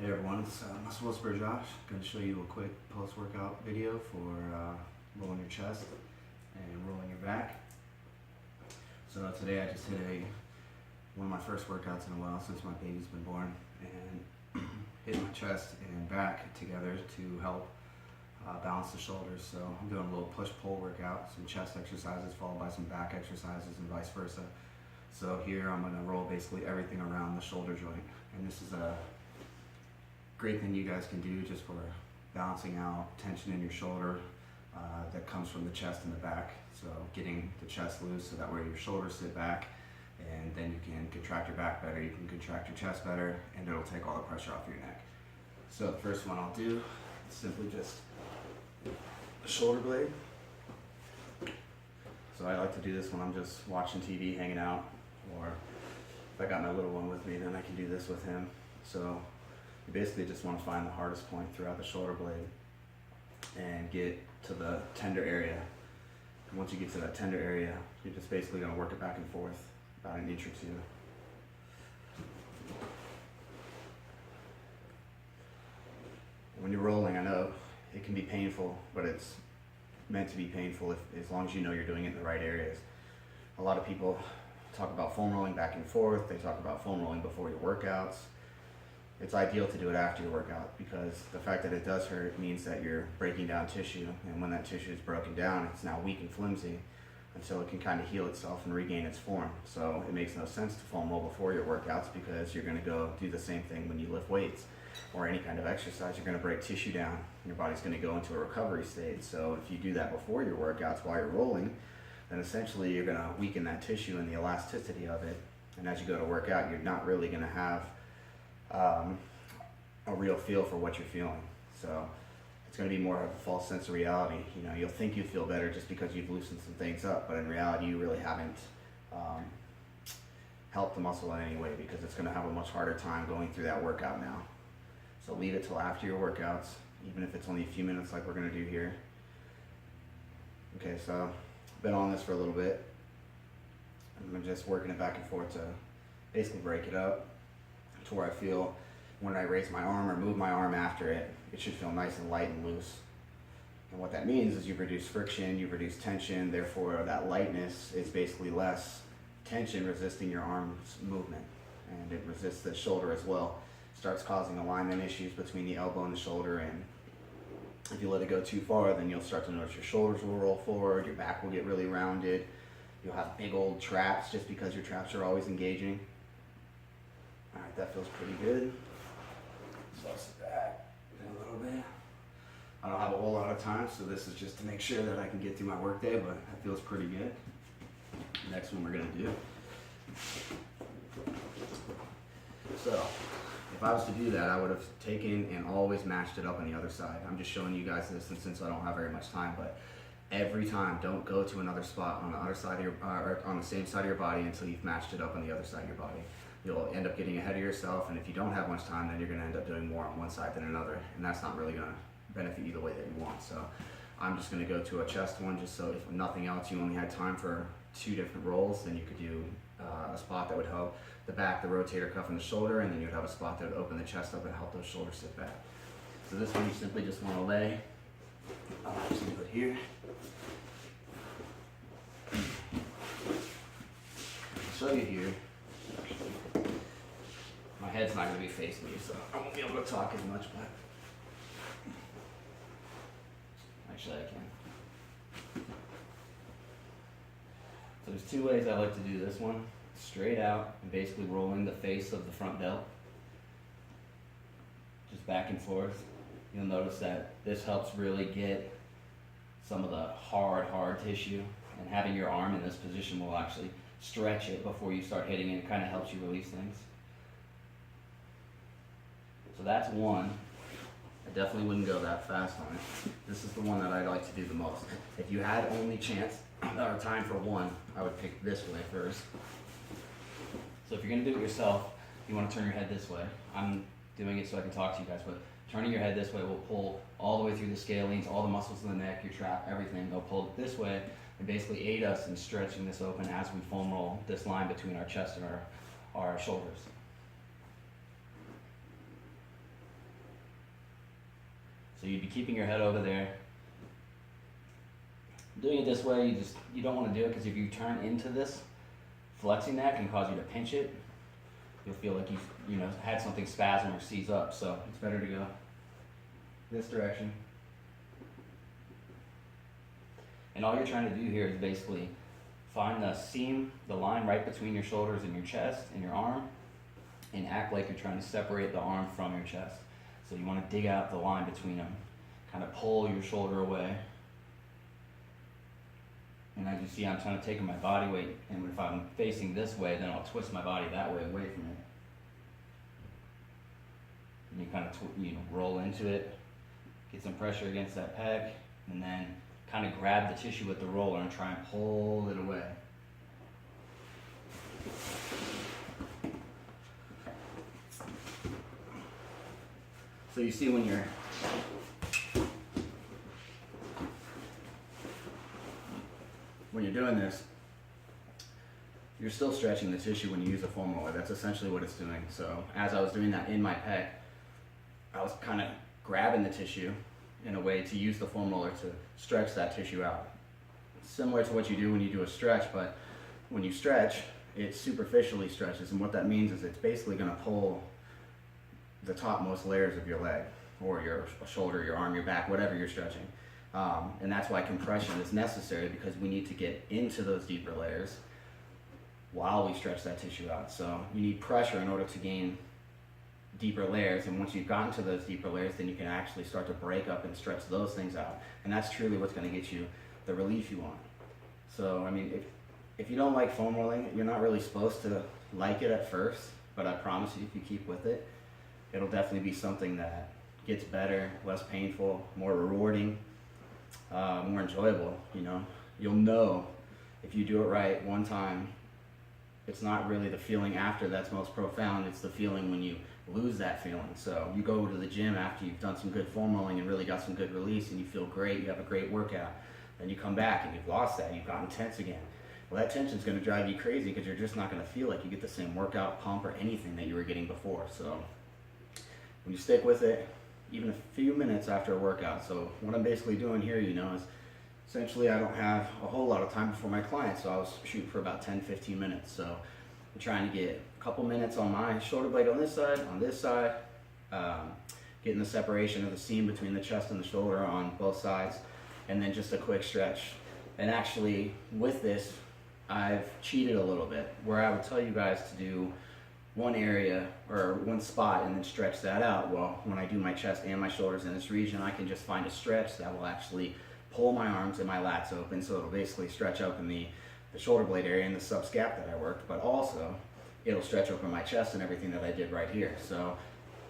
Hey everyone, it's Muscle Whisperer Josh. Going to show you a quick post-workout video for rolling your chest and rolling your back. So today I just hit one of my first workouts in a while since my baby's been born, and hit my chest and back together to help balance the shoulders. So I'm doing a little push-pull workout, some chest exercises followed by some back exercises and vice versa. So here I'm going to roll basically everything around the shoulder joint, and this is a great thing you guys can do just for balancing out tension in your shoulder that comes from the chest and the back. So getting the chest loose so that way your shoulders sit back, and then you can contract your back better, you can contract your chest better, and it'll take all the pressure off your neck. So the first one I'll do is simply just the shoulder blade. So I like to do this when I'm just watching TV, hanging out, or if I got my little one with me, then I can do this with him. So you basically just want to find the hardest point throughout the shoulder blade and get to the tender area. And once you get to that tender area, you're just basically going to work it back and forth about an inch or two. When you're rolling, I know it can be painful, but it's meant to be painful as long as you know you're doing it in the right areas. A lot of people talk about foam rolling back and forth. They talk about foam rolling before your workouts. It's ideal to do it after your workout, because the fact that it does hurt means that you're breaking down tissue, and when that tissue is broken down, it's now weak and flimsy until it can kind of heal itself and regain its form. So it makes no sense to foam roll before your workouts, because you're going to go do the same thing when you lift weights or any kind of exercise. You're going to break tissue down, your body's going to go into a recovery state. So if you do that before your workouts while you're rolling, then essentially you're going to weaken that tissue and the elasticity of it, and as you go to work out, you're not really going to have a real feel for what you're feeling. So it's going to be more of a false sense of reality. You know, you'll think you feel better just because you've loosened some things up, but in reality you really haven't helped the muscle in any way, because it's going to have a much harder time going through that workout now. So leave it till after your workouts, even if it's only a few minutes like we're going to do here. Okay, so I've been on this for a little bit. I'm just working it back and forth to basically break it up to where I feel when I raise my arm or move my arm after it, it should feel nice and light and loose. And what that means is you've reduced friction, you've reduced tension, therefore that lightness is basically less tension resisting your arm's movement, and it resists the shoulder as well. Starts causing alignment issues between the elbow and the shoulder, and if you let it go too far, then you'll start to notice your shoulders will roll forward, your back will get really rounded, you'll have big old traps just because your traps are always engaging. Alright, that feels pretty good. So I'll sit back in a little bit. I don't have a whole lot of time, so this is just to make sure that I can get through my work day, but that feels pretty good. Next one we're going to do. So if I was to do that, I would have taken and always matched it up on the other side. I'm just showing you guys this, and since I don't have very much time, but every time, don't go to another spot on the other side of your, or on the same side of your body until you've matched it up on the other side of your body. You'll end up getting ahead of yourself, and if you don't have much time, then you're going to end up doing more on one side than another, and that's not really going to benefit you the way that you want. So I'm just going to go to a chest one, just so if nothing else you only had time for 2 different rolls, then you could do a spot that would help the back, the rotator cuff, and the shoulder, and then you'd have a spot that would open the chest up and help those shoulders sit back. So this one you simply just want to lay. I'll just do it here. I'll show you here. My head's not going to be facing me, so I won't be able to talk as much, but actually I can. So there's 2 ways I like to do this one. Straight out and basically rolling the face of the front delt. Just back and forth. You'll notice that this helps really get some of the hard tissue, and having your arm in this position will actually stretch it before you start hitting it. It kind of helps you release things. So that's one. I definitely wouldn't go that fast on it. This is the one that I like to do the most. If you had only chance or time for one, I would pick this way first. So if you're going to do it yourself, you want to turn your head this way. I'm doing it so I can talk to you guys, but turning your head this way will pull all the way through the scalenes, all the muscles in the neck, your trap, everything. They'll pull it this way and basically aid us in stretching this open as we foam roll this line between our chest and our shoulders. So you'd be keeping your head over there. Doing it this way, you don't want to do it because if you turn into this, flexing that can cause you to pinch it. You'll feel like you've had something spasm or seize up. So it's better to go this direction. And all you're trying to do here is basically find the seam, the line right between your shoulders and your chest and your arm, and act like you're trying to separate the arm from your chest. So you want to dig out the line between them, kind of pull your shoulder away. And as you see, I'm trying to take my body weight, and if I'm facing this way, then I'll twist my body that way away from it. And you kind of roll into it, get some pressure against that pec, and then kind of grab the tissue with the roller and try and pull it away. So you see when you're doing this, you're still stretching the tissue when you use a foam roller. That's essentially what it's doing. So as I was doing that in my pec, I was kind of grabbing the tissue in a way to use the foam roller to stretch that tissue out. Similar to what you do when you do a stretch, but when you stretch, it superficially stretches, and what that means is it's basically going to pull the topmost layers of your leg, or your shoulder, your arm, your back, whatever you're stretching. And that's why compression is necessary, because we need to get into those deeper layers while we stretch that tissue out. So you need pressure in order to gain deeper layers, and once you've gotten to those deeper layers, then you can actually start to break up and stretch those things out, and that's truly what's going to get you the relief you want. So I mean, if you don't like foam rolling, you're not really supposed to like it at first, but I promise you, if you keep with it, it'll definitely be something that gets better, less painful, more rewarding, more enjoyable. You'll know if you do it right one time. It's not really the feeling after that's most profound, it's the feeling when you lose that feeling. So you go to the gym after you've done some good foam rolling and really got some good release, and you feel great, you have a great workout. Then you come back and you've lost that, you've gotten tense again. Well, that tension's going to drive you crazy, because you're just not going to feel like you get the same workout, pump, or anything that you were getting before. So when you stick with it, even a few minutes after a workout. So what I'm basically doing here, is essentially I don't have a whole lot of time before my client, so I was shooting for about 10-15 minutes. So I'm trying to get a couple minutes on my shoulder blade on this side, getting the separation of the seam between the chest and the shoulder on both sides, and then just a quick stretch. And actually with this, I've cheated a little bit, where I would tell you guys to do one area or one spot and then stretch that out. Well, when I do my chest and my shoulders in this region, I can just find a stretch that will actually pull my arms and my lats open, so it'll basically stretch open the shoulder blade area and the subscap that I worked, but also it'll stretch open my chest and everything that I did right here. So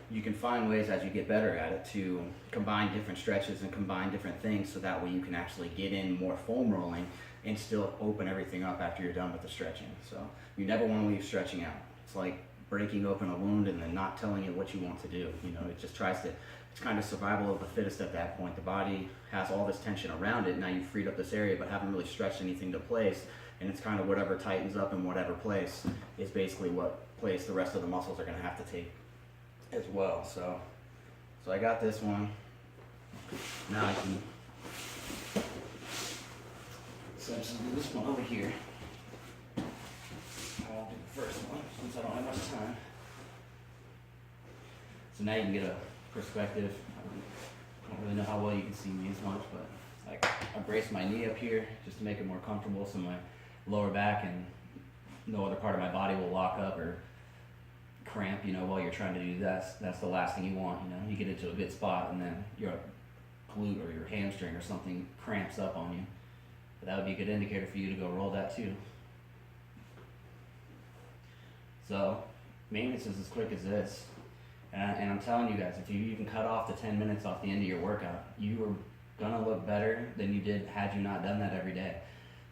you can find ways as you get better at it to combine different stretches and combine different things, so that way you can actually get in more foam rolling and still open everything up after you're done with the stretching. So you never want to leave stretching out. It's like breaking open a wound and then not telling it what you want to do. It just it's kind of survival of the fittest at that point. The body has all this tension around it. Now you've freed up this area, but haven't really stretched anything to place. And it's kind of whatever tightens up in whatever place is basically what place the rest of the muscles are going to have to take as well. So I got this one. Now I can essentially do this one over here. I'll do the first one since I don't have much time. So now you can get a perspective. I don't really know how well you can see me as much, but I brace my knee up here just to make it more comfortable, so my lower back and no other part of my body will lock up or cramp, while you're trying to do this. That's the last thing you want. You get into a good spot and then your glute or your hamstring or something cramps up on you. But that would be a good indicator for you to go roll that too. So maintenance is as quick as this. And I'm telling you guys, if you even cut off the 10 minutes off the end of your workout, you are gonna look better than you did had you not done that every day.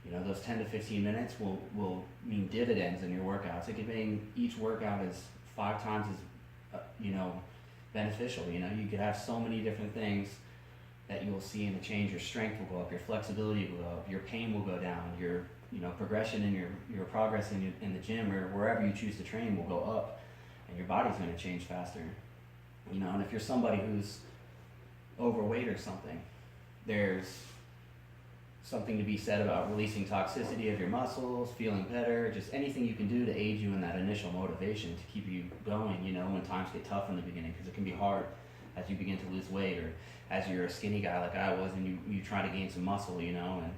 Those 10 to 15 minutes will mean dividends in your workouts. It could mean each workout is 5 times as, beneficial. You could have so many different things that you will see in the change. Your strength will go up, your flexibility will go up, your pain will go down, your progression in your progress in the gym or wherever you choose to train will go up, and your body's going to change faster. And if you're somebody who's overweight or something. There's something to be said about releasing toxicity of your muscles, feeling better, just anything you can do to aid you in that initial motivation to keep you going, you know, when times get tough in the beginning, because it can be hard as you begin to lose weight, or as you're a skinny guy like I was and you try to gain some muscle, you know, and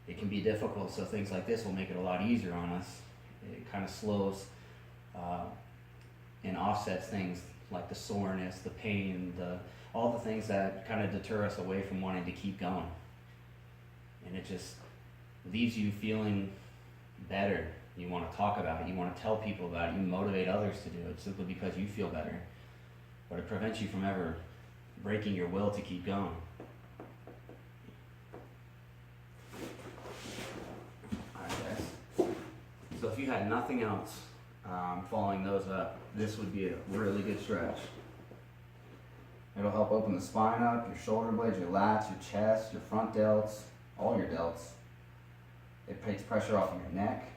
it can be difficult. So things like this will make it a lot easier on us. It kind of slows and offsets things like the soreness, the pain, all the things that kind of deter us away from wanting to keep going. And it just leaves you feeling better. You want to talk about it. You want to tell people about it. You motivate others to do it simply because you feel better. But it prevents you from ever breaking your will to keep going. Alright, guys. So if you had nothing else following those up, this would be a really good stretch. It'll help open the spine up, your shoulder blades, your lats, your chest, your front delts, all your delts. It takes pressure off of your neck.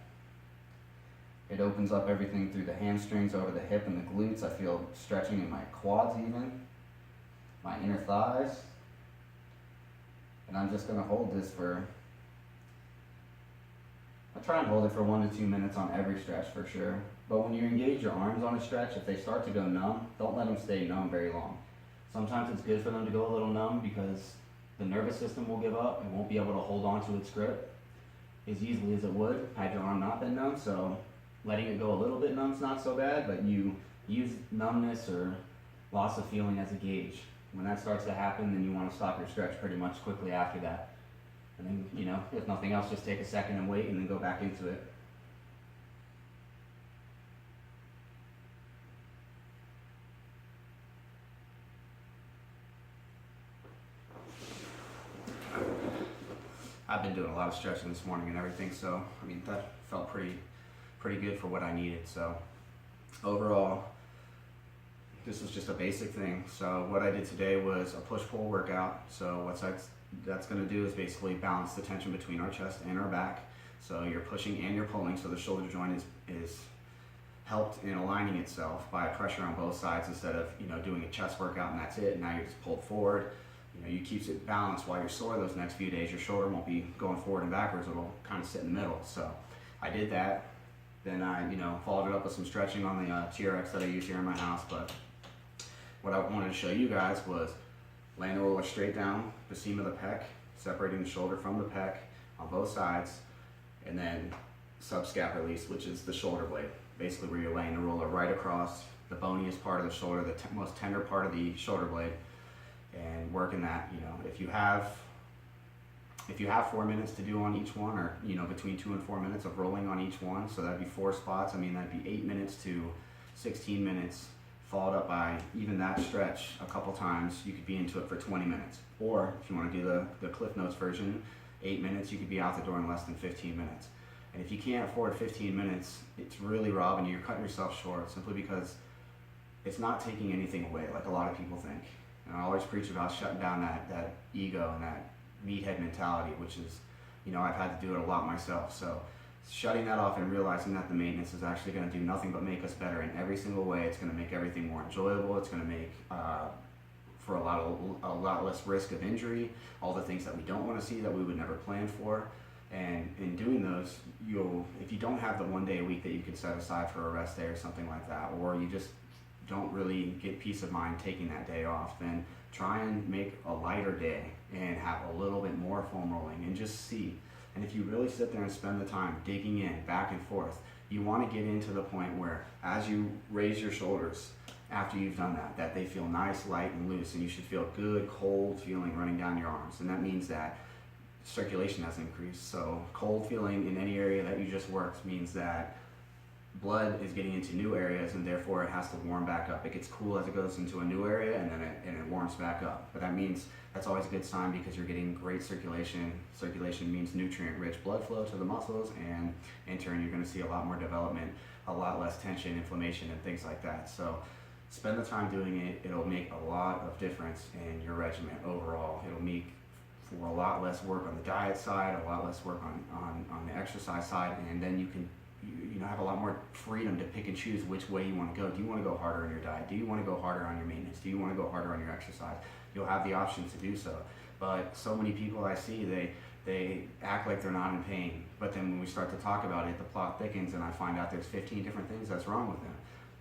It opens up everything through the hamstrings, over the hip and the glutes. I feel stretching in my quads even, my inner thighs. And I'm just gonna hold this for, I try and hold it for 1 to 2 minutes on every stretch for sure. But when you engage your arms on a stretch, if they start to go numb, don't let them stay numb very long. Sometimes it's good for them to go a little numb because the nervous system will give up and won't be able to hold on to its grip as easily as it would had your arm not been numb. So letting it go a little bit numb is not so bad, but you use numbness or loss of feeling as a gauge. When that starts to happen, then you want to stop your stretch pretty much quickly after that. And then, you know, if nothing else, just take a second and wait and then go back into it. I've been doing a lot of stretching this morning and everything, so I mean that felt pretty good for what I needed. So overall, this was just a basic thing. So what I did today was a push-pull workout. So what that's going to do is basically balance the tension between our chest and our back. So you're pushing and you're pulling, so the shoulder joint is helped in aligning itself by pressure on both sides instead of, you know, doing a chest workout and that's it, and now you're just pulled forward. You know, you keeps it balanced while you're sore those next few days. Your shoulder won't be going forward and backwards. It'll kind of sit in the middle. So I did that. Then I, you know, followed it up with some stretching on the TRX that I use here in my house. But what I wanted to show you guys was laying the roller straight down the seam of the pec, separating the shoulder from the pec on both sides, and then subscap release, which is the shoulder blade. Basically where you're laying the roller right across the boniest part of the shoulder, the most tender part of the shoulder blade, and working that. You know, if you have 4 minutes to do on each one, or, you know, between 2 and 4 minutes of rolling on each one, so that'd be 4 spots. I mean, that'd be 8 minutes to 16 minutes, followed up by even that stretch a couple times. You could be into it for 20 minutes. Or if you want to do the Cliff Notes version, 8 minutes, you could be out the door in less than 15 minutes. And if you can't afford 15 minutes, it's really robbing you. You're cutting yourself short simply because it's not taking anything away like a lot of people think. And I always preach about shutting down that ego and that meathead mentality, which is, you know, I've had to do it a lot myself. So shutting that off and realizing that the maintenance is actually going to do nothing but make us better in every single way. It's going to make everything more enjoyable. It's going to make for a lot less risk of injury, all the things that we don't want to see that we would never plan for. And in doing those, if you don't have the 1 day a week that you can set aside for a rest day or something like that, or you just don't really get peace of mind taking that day off, then try and make a lighter day and have a little bit more foam rolling and just see. And if you really sit there and spend the time digging in back and forth, you want to get into the point where as you raise your shoulders after you've done that they feel nice, light, and loose, and you should feel good, cold feeling running down your arms. And that means that circulation has increased. So cold feeling in any area that you just worked means that blood is getting into new areas, and therefore it has to warm back up. It gets cool as it goes into a new area, and then it warms back up. But that means that's always a good sign because you're getting great circulation. Circulation means nutrient-rich blood flow to the muscles, and in turn you're going to see a lot more development, a lot less tension, inflammation, and things like that. So spend the time doing it. It'll make a lot of difference in your regimen overall. It'll make for a lot less work on the diet side, a lot less work on the exercise side, and then you can you know, have a lot more freedom to pick and choose which way you want to go. Do you want to go harder on your diet? Do you want to go harder on your maintenance? Do you want to go harder on your exercise? You'll have the option to do so. But so many people I see, they act like they're not in pain. But then when we start to talk about it, the plot thickens and I find out there's 15 different things that's wrong with them.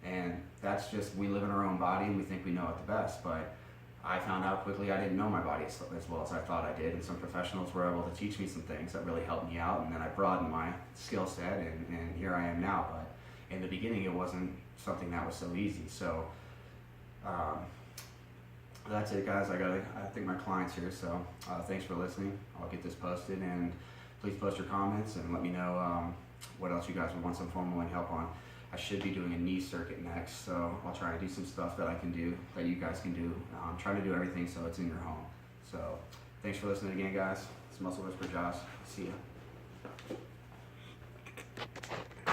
And that's just, we live in our own body and we think we know it the best. But I found out quickly I didn't know my body as well as I thought I did, and some professionals were able to teach me some things that really helped me out, and then I broadened my skill set, and here I am now. But in the beginning it wasn't something that was so easy. So that's it, guys. I think my client's here, so thanks for listening. I'll get this posted, and please post your comments and let me know what else you guys would want some formal help on. I should be doing a knee circuit next, so I'll try to do some stuff that I can do, that you guys can do. I'm trying to do everything so it's in your home. So thanks for listening again, guys. It's Muscle Whisper Josh. See ya.